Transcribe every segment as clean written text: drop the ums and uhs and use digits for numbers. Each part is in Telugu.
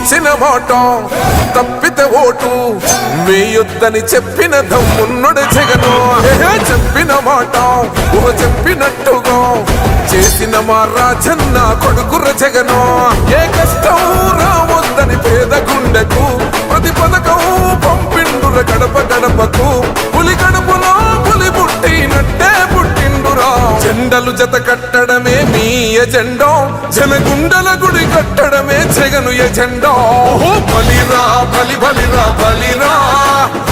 ఇచ్చిన మాట తప్పితే ఓటు వేయొద్దని చెప్పిన దమ్మున్నడు జగను. చెప్పిన మాట చెప్పినట్టుగా చేసిన మా రాజన్న కొడుకుర జగను. ఏ కష్టం రావద్దని పేద గుండెకు ప్రతి పథకం పంపిండుర గడప గడపకు. పులి గడపలో పులి పుట్టినట్టే పుట్టిండురా. జెండలు జత కట్టడమే మీ ఎజెండా, జనగుండల గుడి కట్టడమే జగను ఎజెండా. బలిరా బలి బలిరా బలిరా,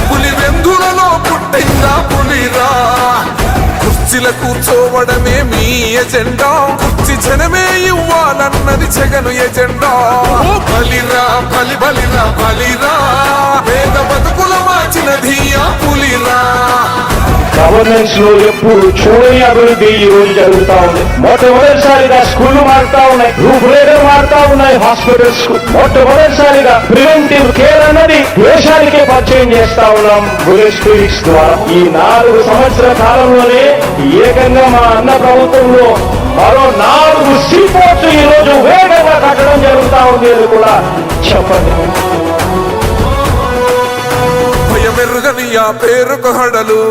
పులి వెందులలో పుట్టిందా పులిరా. కుర్చీల కూర్చోవడమే మీ ఎజెండా, కుర్చీ జనమే ఇవ్వాలన్నది జగను ఎజెండా. బలిరా బలి బలిరా బలిరా, పేద బతుకుల మార్చినది ఆ పులిరా. గవర్నెన్స్ లో ఎప్పుడు చూడని అభివృద్ధి ఈ రోజు జరుగుతా ఉంది. మొట్టమొదటిసారిగా స్కూళ్లు మారుతా ఉన్నాయి, రూపురేఖలు మారుతా ఉన్నాయి. హాస్పిటల్స్ మొట్టమొదటిసారిగా ప్రివెంటివ్ కేర్ అన్నది దేశానికే పరిచయం చేస్తా ఉన్నాం బుల్లెట్ క్లినిక్స్ ద్వారా. ఈ 4 సంవత్సరాల కాలంలోనే ఏకంగా మా అన్న ప్రభుత్వంలో మరో 4 సీపోర్ట్స్ ఈ రోజు వేగంగా కట్టడం జరుగుతా ఉంది అని కూడా చెప్పండి. భయమెరుగని ఆ పేరుకు హడలు,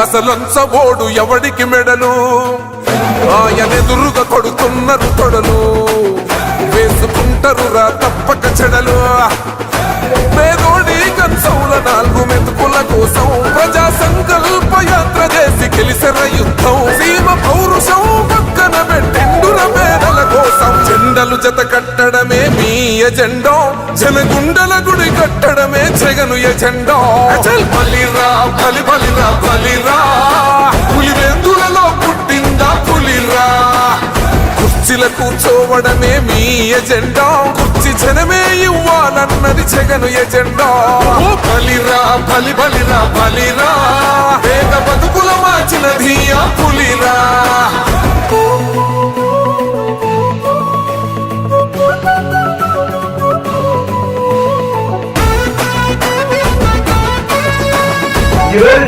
అసలంచబోడు ఎవడికి మెడలు. ఆయనెదురుగా కొడుతున్నారు తొడలు, వేసుకుంటారు రా తప్పక చెడలు. పేదోడి కన్సౌల 4 మెతుకుల కోసం ప్రజా సంకల్ప యాత్ర చేసి గెలిసిన యుద్ధం. సీమ పౌరుషం పక్కన పెట్టిండుర పేదల కోసం. జెండలు జత కట్టడమే మీ ఎజెండా, జనగుండల గుడి కట్టడమే జగను ఎజెండా. బలిరా బలి బలిరా బలిరా, పులి వెందులలో పుట్టిందా పులిరా. కుర్చీల కూర్చోవడమే మీ ఎజెండా, కుర్చీ జనమే ఇవ్వాలన్నది జగను ఎజెండా. బలిరా బలి బలిరా బలిరా, పేద బతుకుల మార్చినది ఆ పులిరా.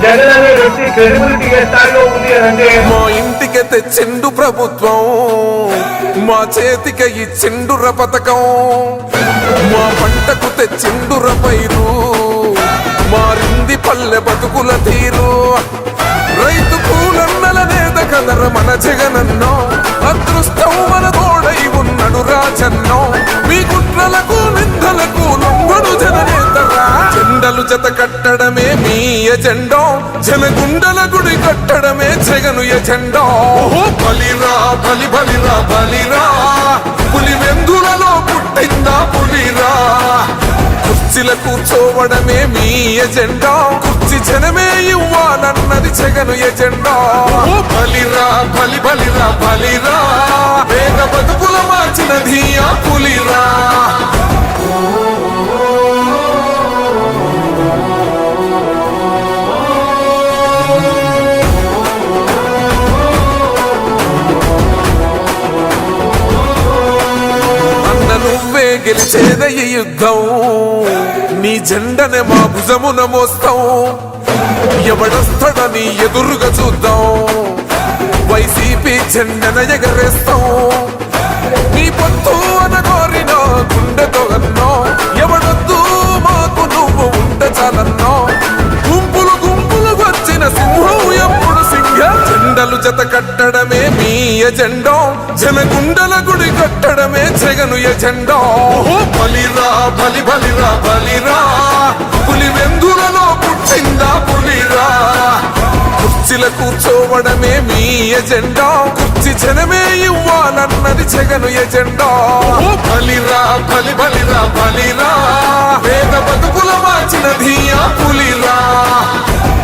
జగన్ అనే వ్యక్తి క్రెడిబిలిటీ ఏ స్థాయిలో ఉంది అంటే మా ఇంటికి తెచ్చిండు ప్రభుత్వం, మా చేతికి ఇచ్చిండుర పథకం. మా పంటకు తెచ్చిండుర పైరు, మారింది పల్లె బతుకుల తీరు. రైతు కూలన్నల నేత కదర మన జగనన్నో, అదృష్టం మన తోడై ఉన్నడు రాజన్నో. మీ కుట్రలకు నిందలకు లొంగడు జననేతరా. జెండలు జత కట్టడమే మీ ఎజెండా, జనగుండల గుడి కట్టడమే జగను ఎజెండా. బలిరా బలి బలిరా బలిరా, పులి వెందులలో పుట్టిందా పులిరా. కుర్చీల కూర్చోవడమే మీ ఎజెండా, కుర్చీ జనమే ఇవ్వాలన్నది జగను ఎజెండా. బలిరా బలి బలిరా బలిరా, పేద బతుకుల మార్చినది ఆ పులిరా. నువ్వే గెలిచేద ఈ యుద్ధం, నీ జెండనే మా భుజమున మోస్తాం. ఎవడొస్తాడని ఎదురుగా చూద్దాం, వైసీపీ జెండన ఎగరేస్తాం. నీ పొత్తు అనగోరిన గుండెతో అన్నో, ఎవడొద్దు మాకు నువ్వు ఉంటే చాలన్నో. గుంపులు గుంపులు వచ్చిన సింహం ఎప్పుడు సింహ. జెండలు జత కట్టడమే మీ ఎజెండా, జనగుండల గుడి కట్టడమే జగను ఎజెండా. బలిరా బలి బలిరా బలిరా, పులి వెందులలో పుట్టిందా పులిరా. కుర్చీల కూర్చోవడమే మీ ఎజెండా, కుర్చీ జనమే ఇవ్వాలన్నది జగను ఎజెండా. బలిరా బలి బలిరా